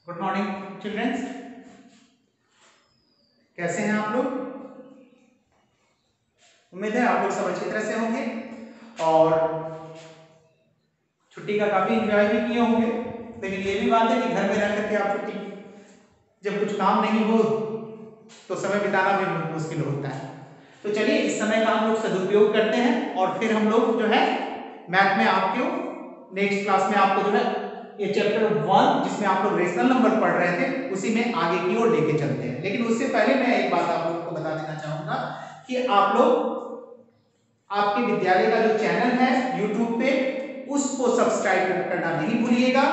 Good morning children's, कैसे हैं आप लोग। उम्मीद है आप लोग सब अच्छी तरह से होंगे और छुट्टी का काफी एंजॉय भी किए होंगे। लेकिन ये भी बात है कि घर में रह करके आप छुट्टी जब कुछ काम नहीं हो तो समय बिताना भी मुश्किल होता है। तो चलिए इस समय का हम लोग सदुपयोग करते हैं और फिर हम लोग जो है मैथ में आपको नेक्स्ट क्लास में आपको जो है ये चैप्टर 1 जिसमें आप लोग रेशनल नंबर पढ़ रहे थे उसी में आगे की ओर लेके चलते हैं। लेकिन उससे पहले मैं एक बात आप लोगों को बता देना चाहूंगा कि आप लोग आपके विद्यालय का जो चैनल है YouTube पे उसको सब्सक्राइब करना नहीं भूलिएगा,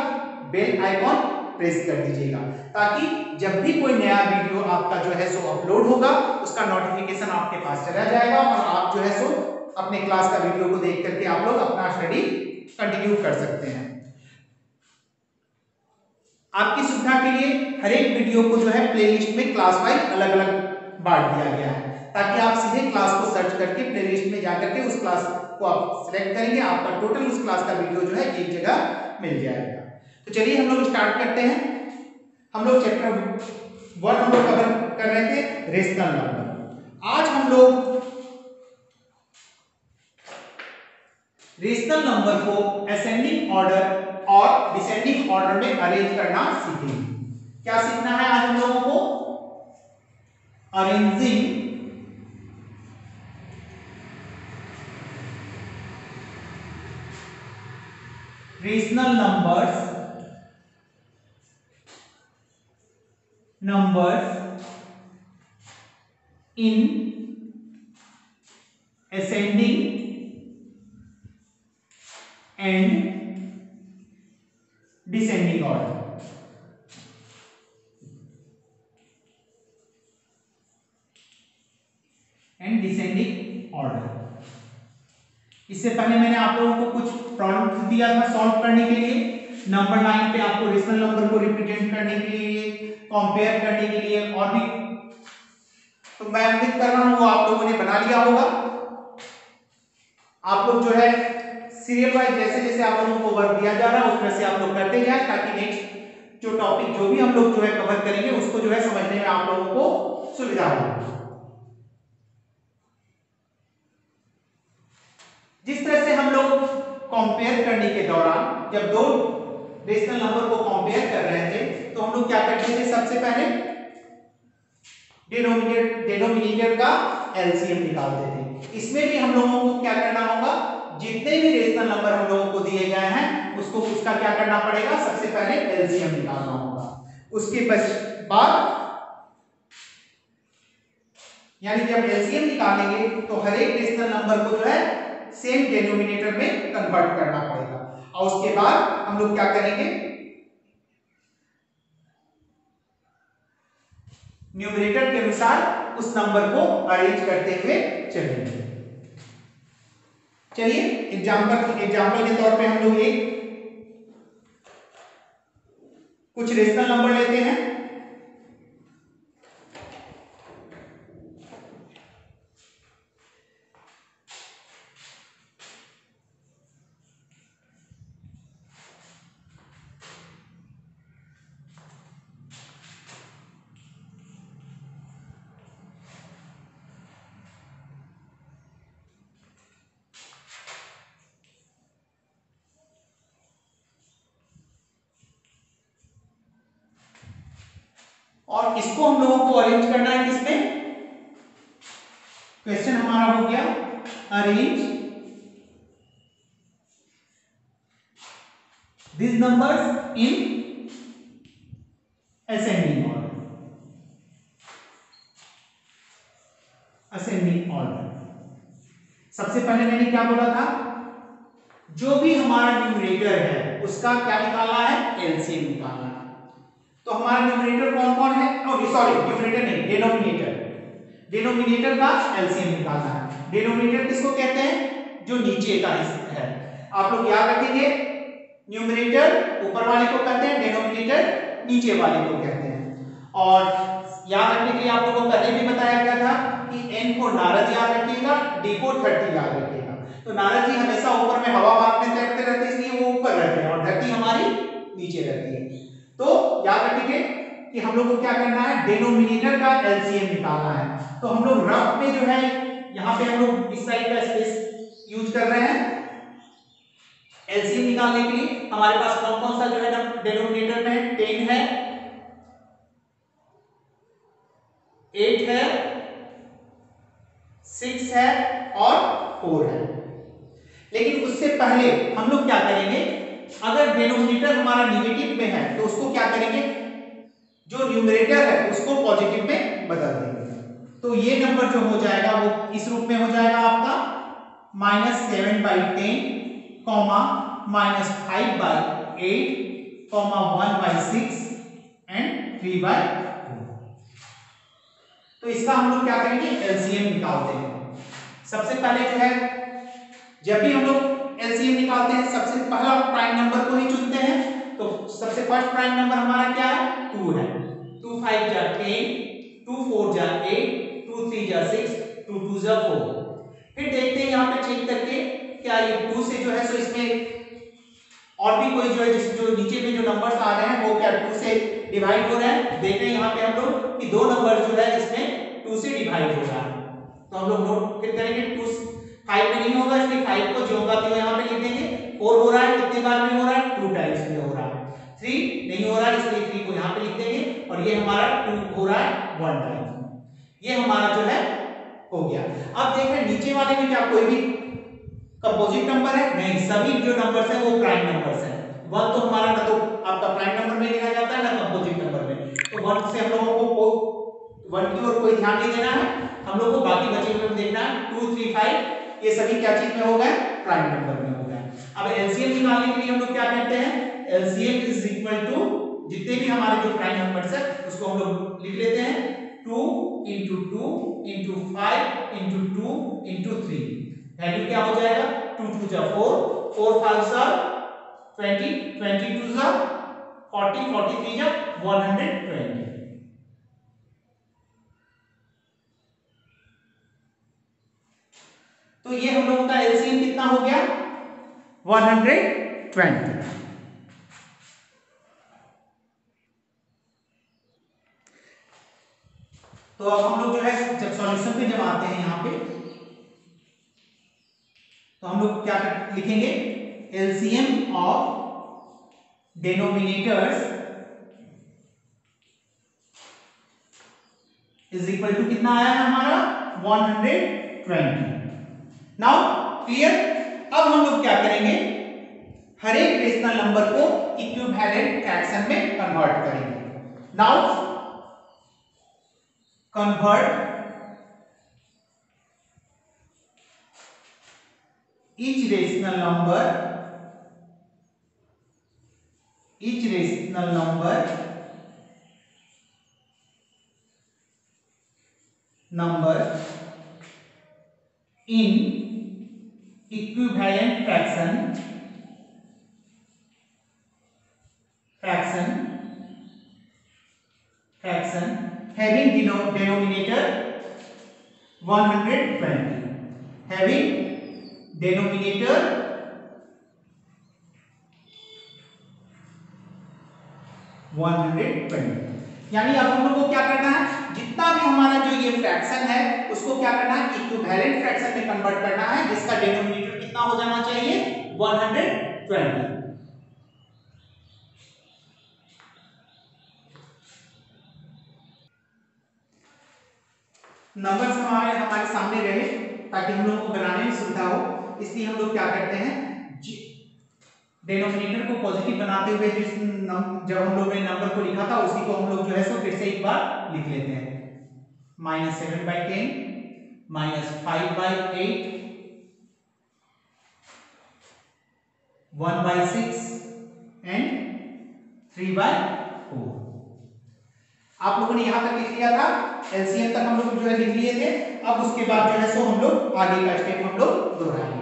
बेल आइकॉन प्रेस कर दीजिएगा ताकि जब भी कोई नया वीडियो आपका जो है सो अपलोड होगा उसका नोटिफिकेशन आपके पास चला जाएगा और आप जो है सो अपने क्लास का वीडियो को देख करके आप लोग अपना स्टडी कंटिन्यू कर सकते हैं। आपकी सुविधा के लिए हर एक वीडियो को जो है प्लेलिस्ट में क्लास वाइज अलग अलग बांट दिया गया है ताकि आप सीधे क्लास को सर्च करके प्लेलिस्ट में जाकर के उस क्लास को आप सिलेक्ट करेंगे, आपका टोटल उस क्लास का वीडियो जो है एक जगह मिल जाएगा। तो चलिए हम लोग स्टार्ट करते हैं। हम लोग चैप्टर 1 हम लोग कवर कर रहे थे रेशनल नंबर। आज हम लोग रेशनल नंबर को असेंडिंग ऑर्डर और डिसेंडिंग ऑर्डर में अरेंज करना सीखेंगे। क्या सीखना है आज हम लोगों को? Arranging rational numbers in ascending and descending order. And descending order. इससे पहले मैंने आप लोगों को कुछ प्रॉब्लम दिया था सॉल्व करने के लिए। नंबर लाइन पे आपको रेशनल नंबर को रिप्रेजेंट करने के लिए, कंपेयर करने के लिए और भी, तो मैं उम्मीद कर रहा हूं वो आप लोगों ने बना लिया होगा। आप लोग जो है सीरियल वाइज जैसे जैसे आप लोगों को वर्क दिया जा रहा है उसमें से आप लोग करते जाए ताकि नेक्स्ट जो टॉपिक जो भी हम लोग जो है कवर करेंगे उसको जो है समझने में आप लोगों को सुविधा हो। जिस तरह से हम लोग कंपेयर करने के दौरान जब दो रेशनल नंबर को कंपेयर कर रहे थे तो हम लोग क्या करते थे, सबसे पहले डिनोमिनेटर का एलसीएम निकालते थे। इसमें भी हम लोगों को क्या करना होगा, जितने भी रेशनल नंबर हम लोगों को दिए गए हैं उसको उसका क्या करना पड़ेगा, सबसे पहले एलसीएम निकालना होगा। उसके बाद यानी जब एलसीएम निकालेंगे तो हर एक रेशनल नंबर को जो है सेम डिनोमिनेटर में कन्वर्ट करना पड़ेगा और उसके बाद हम लोग क्या करेंगे, न्यूमरेटर के अनुसार उस नंबर को अरेंज करते हुए चलेंगे। चलिए एग्जांपल के तौर पे हम लोग एक कुछ रेशनल नंबर लेते हैं। और इसको हम लोगों को अरेंज करना है किसमें, क्वेश्चन हमारा हो गया arrange this numbers in ascending order. Ascending order सबसे पहले मैंने क्या बोला था, जो भी हमारा न्यूमरेटर है उसका क्या निकालना है, एलसीएम निकालना है। तो हमारा न्यूमरेटर कौन कौन है, सॉरी न्यूमरेटर नहीं, डिनोमिनेटर का एलसीएम निकालना है। डिनोमिनेटर किसको कहते हैं, जो नीचे का हिस्सा है। आप लोग याद रखेंगे न्यूमरेटर ऊपर वाले को कहते हैं, डिनोमिनेटर नीचे वाले को कहते हैं। और याद रखने के लिए आप लोगों को पहले भी बताया गया था कि n को नारद याद रखिएगा, d को 30 याद रखिएगा। तो नारद जी हमेशा ऊपर में हवा में तैरते रहते हैं इसलिए वो ऊपर रहते हैं और धरती हमारी नीचे रहती है। तो याद रखिए कि हम लोग को क्या करना है, डिनोमिनेटर का एलसीएम निकालना है। तो हम लोग रफ में जो है यहाँ पे हम लोग इस साइड का स्पेस यूज कर रहे हैं एलसीएम निकालने के लिए। हमारे पास कौन कौन सा जो है ना डिनोमिनेटर में 10 है, 8 है, 6 है और 4 है। लेकिन उससे पहले हम लोग क्या करेंगे, अगर डिनोमिनेटर हमारा निगेटिव में है तो उसको क्या करेंगे, जो न्यूमरेटर है उसको पॉजिटिव में बदल देंगे। तो ये नंबर जो हो जाएगा वो इस रूप में हो जाएगा आपका -7/10, -5/8, (1/6) एंड 3/4। तो इसका हम लोग क्या करेंगे, एलसीएम निकालते हैं। सबसे पहले जो है जब भी हम लोग एलसीएम निकालते हैं सबसे पहला प्राइम नंबर को ही चुनते हैं। तो सबसे फर्स्ट प्राइम नंबर हमारा क्या है, 2 है। 2 5 जा 10, 2 4 जा 8, 2 3 जा 6, 2 2 जा 4। फिर देखते हैं यहाँ पे चेक करके क्या ये 2 से जो है सो इसमें और भी कोई जो है जो नीचे में जो नंबर्स आ रहे हैं वो क्या 2 से डिवाइड हो रहे हैं। देख रहे हैं यहाँ पे हम लोग कि 2 नंबर जो है इसमें 2 से डिवाइड हो रहा है। तो हम लोग नोट फिर करेंगे 2 5 में नहीं होगा, इसलिए 5 को जो होगा तो यहाँ पे लिख देंगे। 4 हो रहा है, कितने बार में हो रहा है, 2 टाइम्स में हो रहा है। 3 नहीं हो रहा है, इसलिए 3 को यहाँ पे लिख देंगे और ये हमारा 2 हो रहा है 1 टाइम। ये हमारा जो है हो गया। अब देख रहे हैं नीचे वाले में क्या कोई भी कंपोजिट नंबर है, नहीं, सभी जो नंबर्स हैं वो प्राइम नंबर्स हैं। 1 तो हमारा ना तो आपका प्राइम नंबर में गिना जाता है ना कंपोजिट नंबर में। तो 1 से हम लोगों को 1 की ओर कोई ध्यान नहीं देना है, हम लोग को बाकी बचे हुए में देखना है। 2 3 5 ये सभी क्या चीज में हो गए, प्राइम नंबर में हो गए। अब एलसीएम निकालने के लिए हम लोग क्या करते हैं, एलसीएम इज इक्वल टू जितने भी हमारे जो प्राइम नंबर्स है उसको हम लोग लिख लेते हैं 2 * 2 * 5 * 2 * 3। वैल्यू क्या हो जाएगा, 2 2 जा 4, 4 5 जा 20, 22 जा 40, 43 जा 120। तो ये हम लोगों का एलसीएम कितना हो गया, 120। तो अब हम लोग जो है जब सॉल्यूशन पे जब आते हैं यहाँ पे तो हम लोग क्या लिखेंगे, LCM of denominators is equal to कितना आया है हमारा 120। Now clear. अब हम लोग क्या करेंगे, हर एक रेशनल नंबर को इक्विवेलेंट फ्रैक्शन में कन्वर्ट करेंगे। Now convert each rational number in equivalent fraction having denominator 120, having denominator 120। यानी अब हम लोग को क्या करना है, जितना भी हमारा जो ये फ्रैक्शन है उसको क्या करना है, इक्विवेलेंट फ्रैक्शन में कन्वर्ट करना है, जिसका डिनोमिनेटर कितना हो जाना चाहिए, 120। नंबर्स हमारे सामने रहे ताकि हम लोग को बनाने में सुविधा हो, इसलिए हम लोग क्या करते हैं, डिनोमिनेटर को पॉजिटिव बनाते हुए जब हम लोग ने नंबर को लिखा था उसी को हम लोग जो है सो फिर से एक बार लिख लेते हैं। -7/10, -5/8, 1/6 एंड 3/4। आप लोगों ने यहां तक लिख लिया था, एलसीएम तक हम लोग जो है लिख लिए थे। अब उसके बाद जो है सो हम लोग आगे का स्टेप हम लोग दोहराएंगे।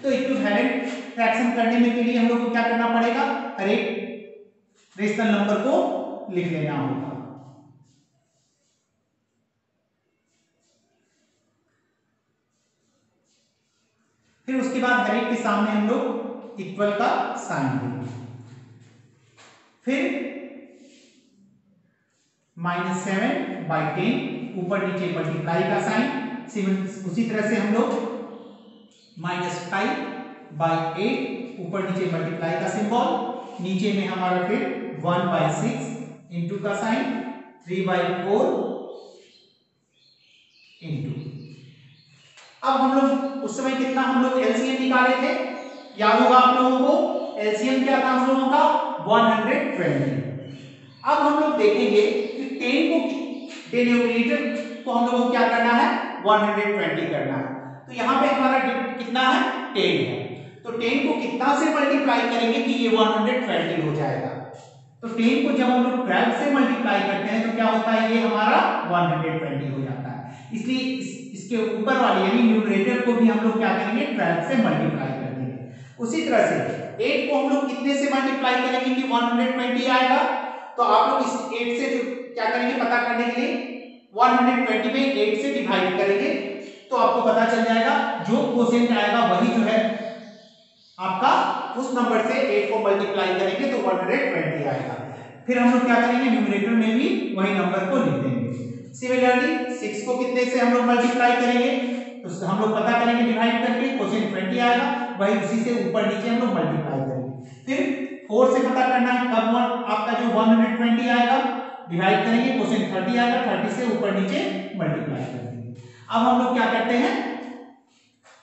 तो इक्विवेलेंट फ्रैक्शन करने में के लिए हम लोग को क्या करना पड़ेगा, हर एक रेशनल नंबर को लिख लेना होगा। फिर उसके बाद हर एक के सामने हम लोग इक्वल का साइन देंगे। फिर -7/10 ऊपर नीचे मल्टीप्लाई का साइन। उसी तरह से हम लोग -5/8 ऊपर नीचे मल्टीप्लाई का सिंबल, नीचे में हमारा फिर 1/6 इंटू का साइन, 3/4 इंटू। अब हम लोग उस समय कितना हम लोग एलसीएम निकाले थे, याद होगा आप लोगों को। एलसीएम क्या था हम लोगों का 120। अब हम लोग देखेंगे कि 10 को डिनोमिनेटर को हम लोगों को क्या करना है 120 करना है। तो यहाँ पे हमारा कितना है 10 है, तो 10 को कितना से मल्टीप्लाई करेंगे कि ये 120 हो जाएगा। तो 10 को जब हम लोग 12 से मल्टीप्लाई करते हैं तो क्या होता है, ये हमारा 120 हो जाता है। इसलिए इसके ऊपर वाले यानी न्यूमरेटर को भी हम लोग क्या करेंगे 12 से मल्टीप्लाई कर देंगे। उसी तरह से 8 को हम लोग कितने से मल्टीप्लाई करेंगे कि 120 आएगा। तो आप लोग इस 8 से जो क्या करेंगे पता करने के लिए 120 में 8 से डिवाइड करेंगे तो आपको पता चल जाएगा, जो क्वोशिएंट आएगा वही जो है आपका उस नंबर से 8 को मल्टीप्लाई करेंगे तो 120 आएगा। फिर हम लोग क्या करेंगे न्यूमरेटर में भी वही नंबर को लिख देंगे। सिमिलरली 6 को कितने से हम लोग मल्टीप्लाई करेंगे तो हम लोग पता करेंगे डिवाइड करके, क्वोशिएंट 20 आएगा, वही उसी से ऊपर नीचे हम लोग मल्टीप्लाई करेंगे। फिर 4 से पता करना है कब आपका जो 120 आएगा, डिवाइड करेंगे, क्वोशिएंट 30 आएगा, 30 से ऊपर नीचे मल्टीप्लाई कर देंगे। अब हम लोग क्या करते हैं,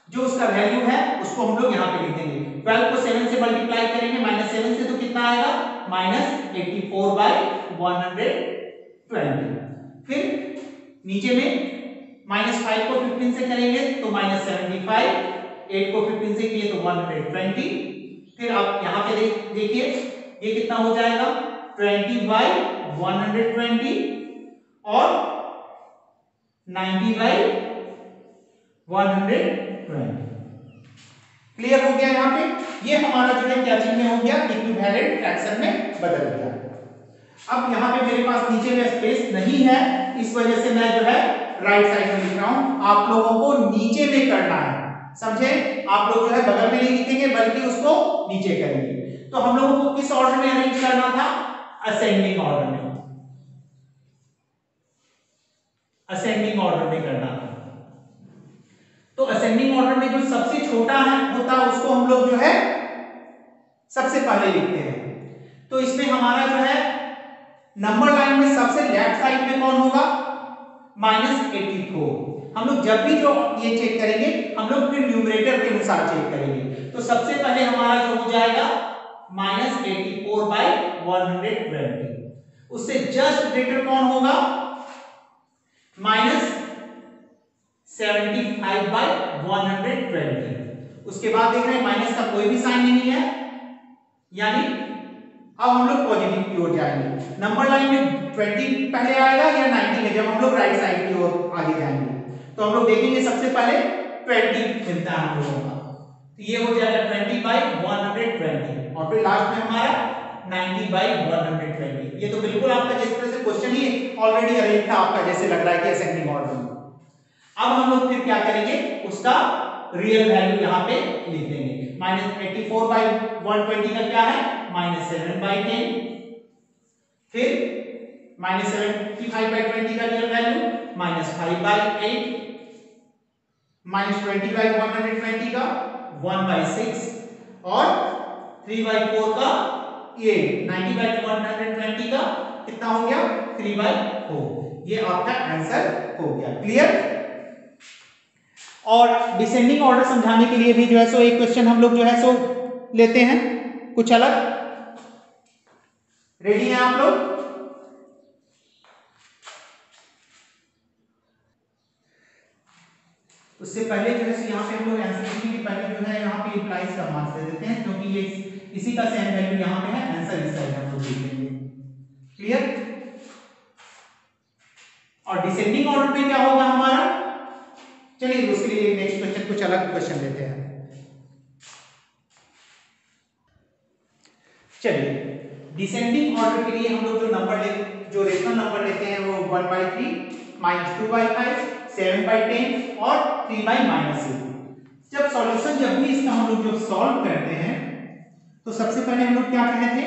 जो उसका वैल्यू है उसको हम लोग यहाँ पे लिख देंगे। 12 को 7 से मल्टीप्लाई करेंगे, -7 से तो कितना आएगा -84/120। फिर नीचे में -5 को 15 से करेंगे तो -75, 8 को 15 से किए तो 120। फिर आप यहाँ पे देखिए ये कितना हो जाएगा 20/120 और 90/120। क्लियर हो गया। यहाँ पे ये हमारा जो है क्या चीज में हो गया, इक्विवेलेंट फ्रैक्शन में बदल गया। अब यहाँ पे मेरे पास नीचे में स्पेस नहीं है, इस वजह से मैं जो है राइट साइड में लिख रहा हूं। आप लोगों को नीचे में करना है, समझे। आप लोग जो है बगल में नहीं लिखेंगे बल्कि उसको नीचे करेंगे। तो हम लोगों को किस ऑर्डर में अरेंज करना था, असेंडिंग ऑर्डर में, असेंडिंग ऑर्डर में करना था। तो असेंडिंग ऑर्डर में जो सबसे छोटा है होता है उसको हम लोग जो है सबसे पहले लिखते हैं। तो इसमें हमारा जो है नंबर लाइन में सबसे लेफ्ट साइड में कौन होगा -84। हम लोग जब भी जो ये चेक करेंगे हम लोग फिर न्यूमरेटर के अनुसार चेक करेंगे। तो सबसे पहले हमारा जो हो जाएगा -84/120। उससे जस्ट ग्रेटर कौन होगा -75/120। उसके बाद देख रहे हैं माइनस का कोई भी साइन नहीं है, यानी अब हम लोग पॉजिटिव की ओर जाएंगे। नंबर लाइन में 20 पहले आएगा या 90 में, जब हम लोग राइट साइड की ओर आगे जाएंगे तो हम लोग देखेंगे सबसे पहले 20 मिलता है हम लोगों का, तो ये हो जाएगा 20/120 और फिर लास्ट में हमारा 90/120। ये तो बिल्कुल आपका जिस तरह से क्वेश्चन ही ऑलरेडी अरेंज था आपका, जैसे लग रहा है कि असेंडिंग ऑर्डर में। अब हम लोग फिर क्या करेंगे, उसका रियल वैल्यू यहाँ पे लिख देंगे। -84/120 का क्या है -7/10। फिर -75/20 का रियल वैल्यू -5/8, -20/120 का 1/6 और 3/4 का ये 90/120 का कितना हो गया 3/4। ये आपका आंसर हो गया। क्लियर। और डिसेंडिंग ऑर्डर समझाने के लिए भी जो है सो एक क्वेश्चन हम लोग जो है सो लेते हैं कुछ अलग। रेडी हैं आप लोग? उससे पहले जो है यहाँ पे हम लोग आंसर लिखने के पहले जो है यहाँ पे इम्प्लाइज का मार्क्स दे देते हैं, क्योंकि ये इसी का सेम वैल्यू यहाँ पे है, आंसर इस साइड हम लोग लिखेंगे। क्लियर। और डिसेंडिंग ऑर्डर में क्या होगा हमारा, चलिए उसके लिए नेक्स्ट क्वेश्चन कुछ अलग क्वेश्चन लेते हैं। चलिए डिसेंडिंग ऑर्डर के लिए हम लोग जो नंबर जो रेशनल नंबर लेते हैं वो 1/3, -2/5, 7/10 और 3/-8। जब सॉल्यूशन जब भी इसका हम लोग जो सॉल्व करते हैं तो सबसे पहले हम लोग क्या कहे थे,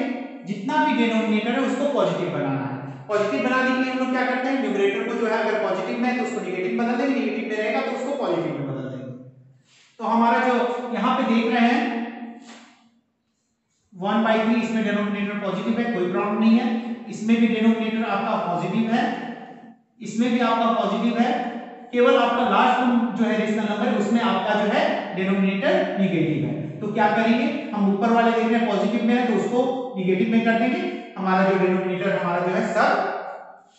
जितना भी डिनोमिनेटर है उसको पॉजिटिव बनाना है। पॉजिटिव बनाने के लिए हम लोग क्या करते हैं, न्यूमरेटर को जो है अगर पॉजिटिव में है तो उसको नेगेटिव बदल देंगे, नेगेटिव में रहेगा तो उसको पॉजिटिव में बदल देंगे। तो हमारा जो यहाँ पे देख रहे हैं 1/3, इसमें डिनोमिनेटर पॉजिटिव है, कोई प्रॉब्लम नहीं है। इसमें भी डिनोमिनेटर आपका पॉजिटिव है, इसमें भी आपका पॉजिटिव है, केवल आपका लास्ट जो है रेशनल नंबर है उसमें आपका जो है डिनोमिनेटर निगेटिव है। तो क्या करेंगे, हम ऊपर वाले देख रहे हैं पॉजिटिव में है तो उसको निगेटिव में कर देंगे, हमारा जो डिनोमिनेटर हमारा जो है सब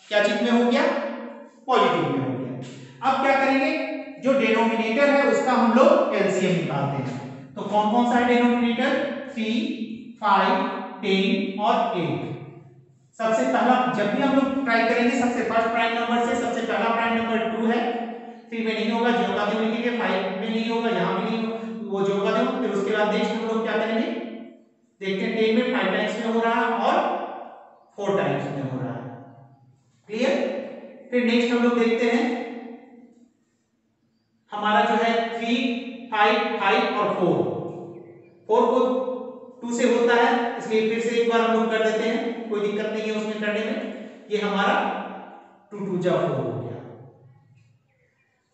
क्या चीज में हो गया, पॉजिटिव में हो गया। अब क्या करेंगे, जो डिनोमिनेटर है उसका हम लोग एलसीएम निकालते हैं। तो कौन कौन सा है डिनोमिनेटर, 3, 5, 10 और 8। सबसे पहला जब भी हम लोग ट्राई करेंगे सबसे फर्स्ट प्राइम नंबर से, सबसे पहला प्राइम नंबर 2 है, 3 में नहीं होगा, जो का क्यों लिखेंगे, 5 में नहीं होगा, यहां भी नहीं होगा, वो जो का दो। फिर उसके बाद नेक्स्ट हम लोग क्या करेंगे, देखते हैं 10 में 5 टाइम्स में हो रहा है और 4 टाइम्स में हो रहा है, क्लियर। फिर नेक्स्ट हम लोग देखते हैं हमारा जो है 3, 5, 5 और 4 को 2 से होता है, इसलिए फिर से एक बार हम लोग कर देते हैं, कोई दिक्कत नहीं है उसमें करने में। ये हमारा 2 2 जा 4 हो गया।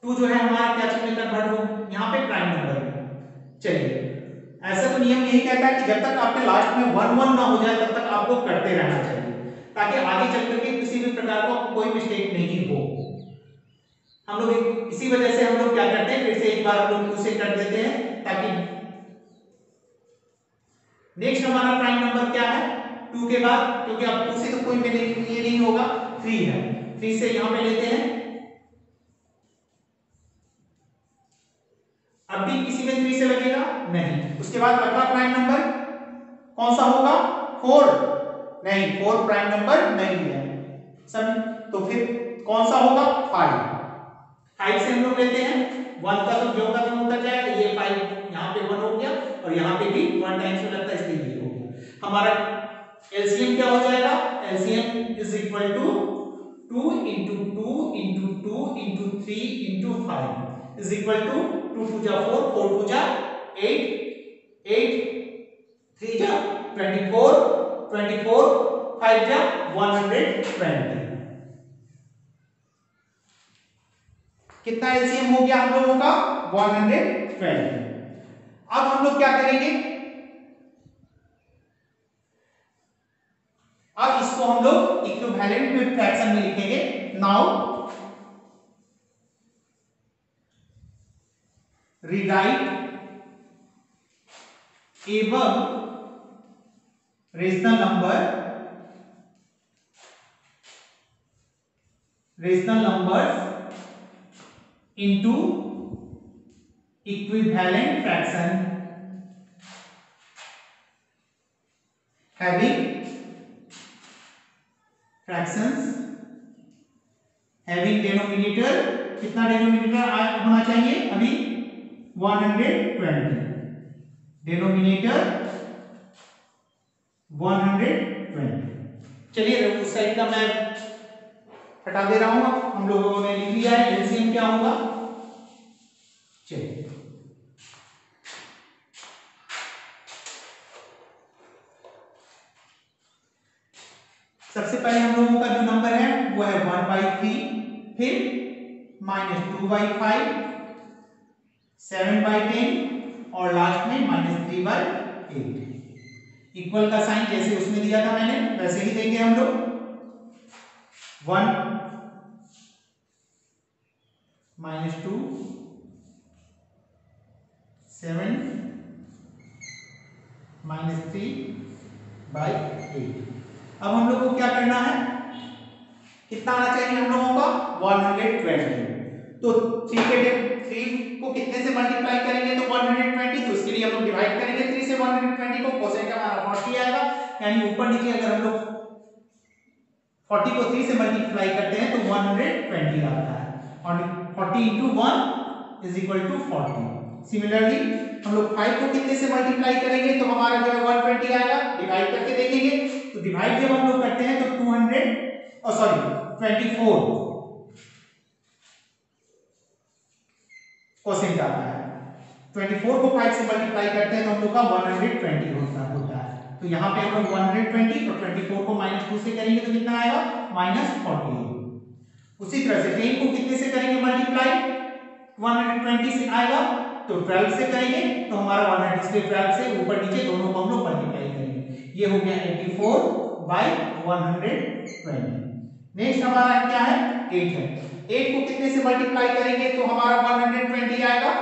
2 जो है हमारा क्या चीज में कन्वर्ट हो, यहाँ पे प्राइम नंबर में। चलिए, ऐसा तो नियम यही कहता है कि जब तक आपके लास्ट में 1 1 ना हो जाए तब तक आपको करते रहना चाहिए, ताकि आगे चल करके किसी भी प्रकार का कोई मिस्टेक नहीं हो। हम लोग इसी वजह से हम लोग क्या करते हैं, फिर से एक बार हम लोग 2 से कर देते हैं, ताकि नेक्स्ट हमारा प्राइम नंबर क्या है 2 के बाद, क्योंकि अब 2 से तो कोई ये नहीं होगा, 3 है, 3 से यहां पे लेते हैं। अब भी किसी में 3 से लगेगा नहीं। उसके बाद अगला प्राइम नंबर कौन सा होगा, 4 नहीं, 4 प्राइम नंबर नहीं है सब। तो फिर कौन सा होगा, 5 से हम लोग लेते हैं, 1 का तो जो का तो होता जाएगा, ये 5 यहाँ पे 1 हो गया और यहाँ पे भी 1 टाइम्स में लगता है, इसलिए ये हो गया। हमारा एलसीएम क्या हो जाएगा, LCM is equal to 2 into 2 into 2 into 3 into 5 is equal to 2 2 जा 4, 4 2 जा 8, 8 3 जा 24, 24 5 जा 120। कितना एलसीएम हो गया हम लोगों का, 120। अब हम लोग क्या करेंगे, अब इसको हम लोग इक्विवेलेंट फ्रैक्शन में लिखेंगे। Now rewrite above rational numbers into equivalent fraction having fractions having denominator, कितना डिनोमिनेटर होना चाहिए अभी 120, डिनोमिनेटर 120। चलिए उस साइड का मैं हटा दे रहा हूं, हम लोगों ने लिख लिया है एलसीएम क्या होगा। चलिए सबसे पहले हम लोगों का जो नंबर है वो है 1/3, फिर -2/5, 7/10 और लास्ट में -3/8। इक्वल का साइन जैसे उसमें दिया था मैंने वैसे ही देंगे हम लोग। 1 -2 7 -3/8। अब हम लोग को क्या करना है, कितना आना चाहिए हम लोगों का 120। तो 3 को कितने से मल्टीप्लाई करेंगे तो 120, तो इसके लिए हम लोग डिवाइड करेंगे 3 से 120 को, कोसेंट हमारा 40 आएगा, यानी ऊपर नीचे अगर हम लोग 40 को 3 से मल्टीप्लाई करते हैं तो 120 आता है, और 40 into 1 is equal to 40। Similarly हम लोग 5 को कितने से मल्टीप्लाई करेंगे तो हमारा जो है 120 आएगा, डिवाइड करके देखेंगे तो डिवाइड जब हम लोग करते हैं तो 24 कोसेंट आता है। 24 को 5 से मल्टीप्लाई करते हैं तो हम लोग का 120 होता है। तो यहाँ पे हम लोग 120 और 24 को -2 से करेंगे तो कितना आएगा -48। उसी तरह से 10 को कितने से करेंगे मल्टीप्लाई, 120 से आएगा, तो 12 से करेंगे तो हमारा 112 से ऊपर नीचे दोनों को हम लोग मल्टीप्लाई करेंगे, ये हो गया 84/120। नेक्स्ट हमारा क्या है, 8 है। 8 को कितने से मल्टीप्लाई करेंगे तो हमारा 120 आएगा,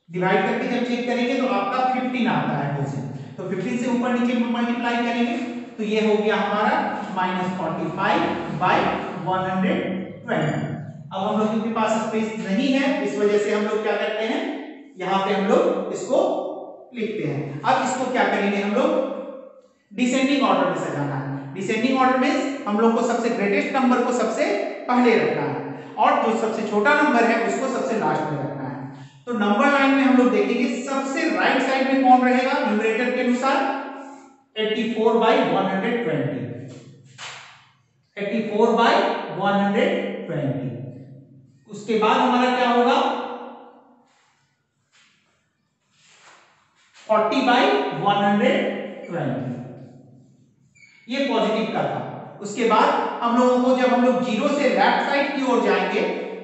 डिवाइड करके जब चेक करेंगे तो आपका 15 आता है क्वेश्चन, तो 15 से ऊपर नीचे मल्टीप्लाई करेंगे तो ये हो गया हमारा -45/120। अब हम लोग के पास स्पेस नहीं है, इस वजह से हम लोग क्या करते हैं, यहां पे हम लोग इसको लिखते हैं। अब इसको क्या करेंगे, हम लोग डिसेंडिंग ऑर्डर में सजाना है। डिसेंडिंग ऑर्डर में हम लोग को सबसे ग्रेटेस्ट नंबर को सबसे पहले रखना है और जो सबसे छोटा नंबर है उसको सबसे लास्ट में रखना है। तो नंबर लाइन में हम लोग देखेंगे सबसे राइट साइड में कौन रहेगा न्यूमरेटर के अनुसार, 84/120, 84/120। उसके बाद हमारा क्या होगा, 40/120, ये पॉजिटिव का था। उसके बाद हम लोगों को जब हम लोग जीरो से लेफ्ट साइड की ओर जाएंगे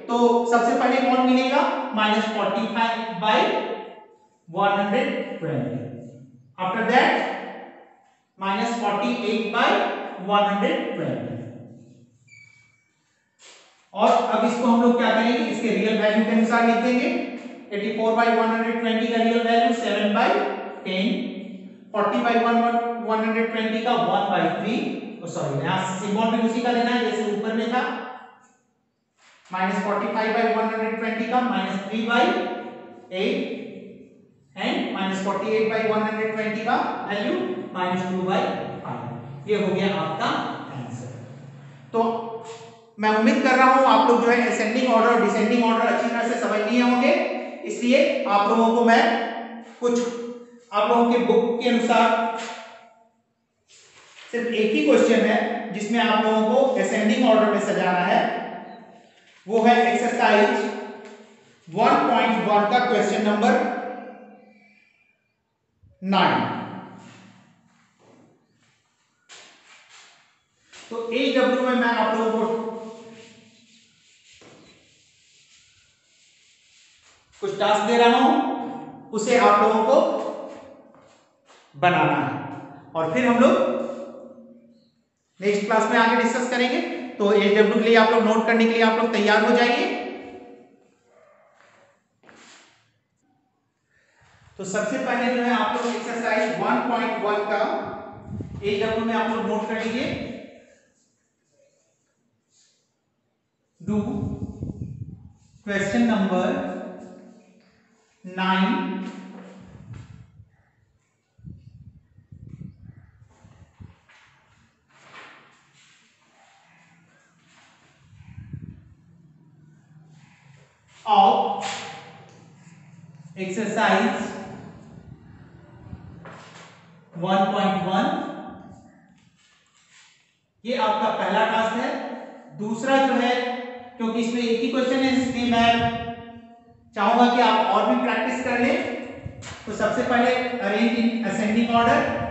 तो सबसे पहले कौन मिलेगा, -45/120, आफ्टर दैट -48/120। और अब इसको हम लोग क्या करेंगे, इसके रियल वैल्यू के अनुसार लिख देंगे। 84/120 का रियल वैल्यू 7/10, 40/120 का 1/3, सॉरी यहां सिंबल भी उसी का लेना है जैसे ऊपर में था, -45/120 का -3/8 एंड -48/120 का वैल्यू -2/5। ये हो गया आपका आंसर। तो मैं उम्मीद कर रहा हूं आप लोग जो है असेंडिंग ऑर्डर और डिसेंडिंग ऑर्डर अच्छी तरह से समझ लिए होंगे, इसलिए आप लोगों को मैं कुछ आप लोगों के बुक के अनुसार सिर्फ एक ही क्वेश्चन है जिसमें आप लोगों को असेंडिंग ऑर्डर में सजाना है, वो है एक्सरसाइज 1.1 का क्वेश्चन नंबर 9। तो AW में मैं आप लोगों को कुछ टास्क दे रहा हूं, उसे आप लोगों को बनाना है और फिर हम लोग नेक्स्ट क्लास में आगे डिस्कस करेंगे। तो AW के लिए आप लोग नोट करने के लिए आप लोग तैयार हो जाइए। तो सबसे पहले जो है आप लोग एक्सरसाइज 1.1 का AW में आप लोग नोट कर लीजिए। Do question number 9 of exercise 1.1। ये आपका पहला टास्क है। दूसरा जो है, क्योंकि इसमें एक ही क्वेश्चन है इसलिए मैं चाहूंगा कि आप और भी प्रैक्टिस कर लें। तो सबसे पहले अरेंज इन असेंडिंग ऑर्डर।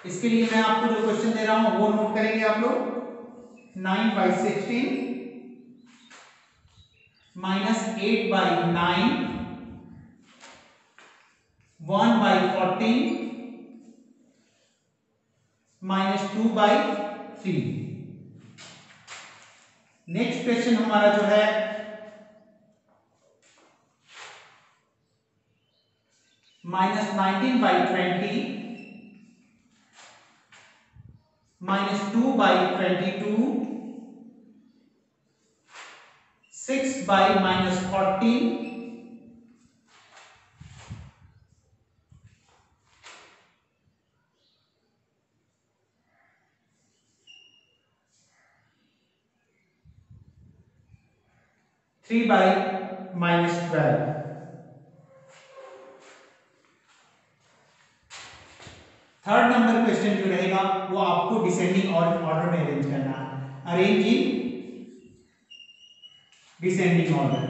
इसके लिए मैं आपको जो क्वेश्चन दे रहा हूं वो नोट करेंगे आप लोग। 9/16 -8/9 1/14 -2/3। नेक्स्ट क्वेश्चन हमारा जो है -19/20 -2/22 6/-14 3/-12। थर्ड नंबर क्वेश्चन जो रहेगा वो आपको डिसेंडिंग ऑर्डर में अरेंज करना है, अरेंज इन डिसेंडिंग ऑर्डर।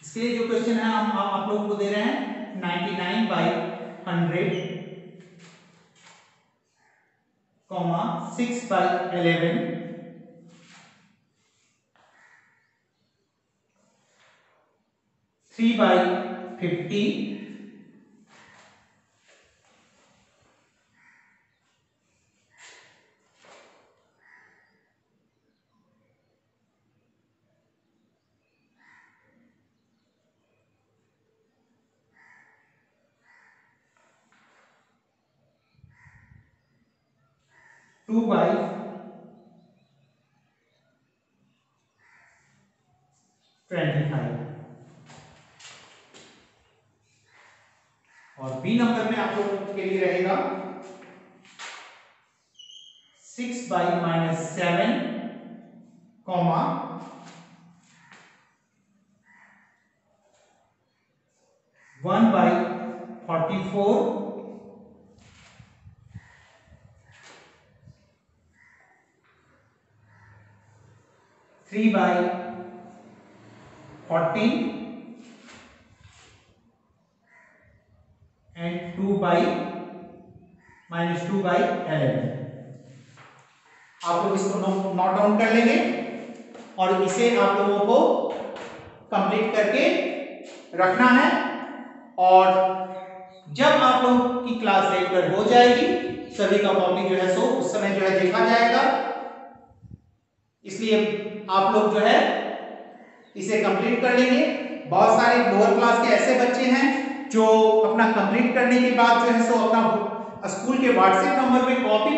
इसके लिए जो क्वेश्चन है हम आप लोगों को दे रहे हैं 99/100, 6/11, 3/50, 2/25। और बी नंबर में आप लोगों के लिए रहेगा 6/-7, 1/44, 3/14 and 2/11। आप लोग इसको नोट डाउन कर लेंगे और इसे आप लोगों को कंप्लीट करके रखना है। और जब आप लोग की क्लास रेगुलर हो जाएगी, सभी का कॉपी जो है सो उस समय जो है देखा जाएगा। इसलिए आप लोग जो है इसे कंप्लीट कर लेंगे। बहुत सारे लोअर क्लास के ऐसे बच्चे हैं जो अपना कंप्लीट करने के बाद जो है सो अपना स्कूल के व्हाट्सएप नंबर पे कॉपी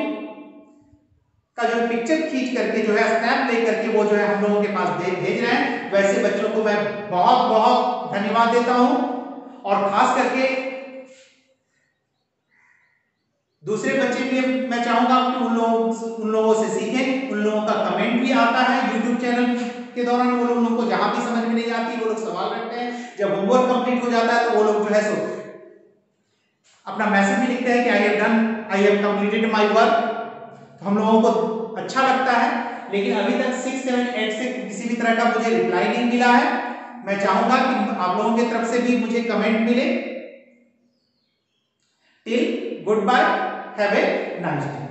का जो पिक्चर खींच करके जो है स्नैप ले करके वो जो है हम लोगों के पास भेज रहे हैं। वैसे बच्चों को मैं बहुत बहुत धन्यवाद देता हूं। और खास करके दूसरे बच्चे भी मैं चाहूंगा कि उन लोगों से सीखें। उन लोगों का कमेंट भी आता है यूट्यूब चैनल के दौरान। वो लोगों को जहां भी समझ में नहीं आती वो लोग सवाल रखते हैं। जब होमवर्क कंप्लीट हो जाता है तो वो लोग जो है सो अपना मैसेज भी लिखते हैं कि I have completed my work. तो हम लोगों को अच्छा लगता है। लेकिन अभी तक 6, 7, 8 से किसी भी तरह का मुझे रिप्लाई नहीं मिला है। मैं चाहूंगा कि आप लोगों की तरफ से भी मुझे कमेंट मिले। Till goodbye, have a nice day.